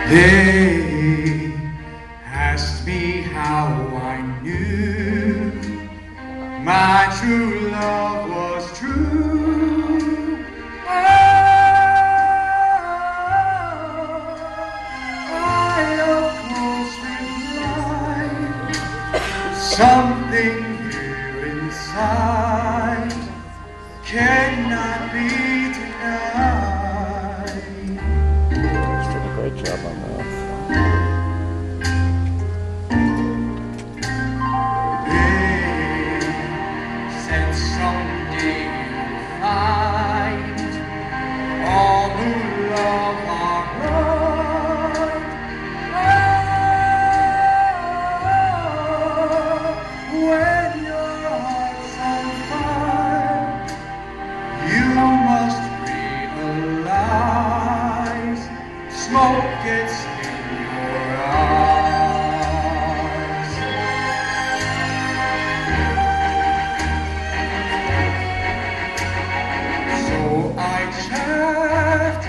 They asked me how I knew my true love was true. I of course replied, something here inside cannot be denied. Just did a great job on that. Said someday you'll find all who love are right. When your heart's on fire, you must realize smoke gets in your eyes. So I chaffed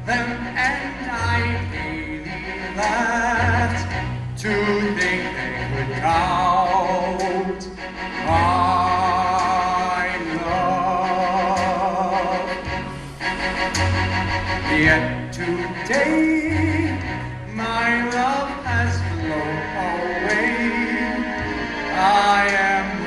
them and I gaily laughed to think they could count my love. Yet today my love has flown away. I am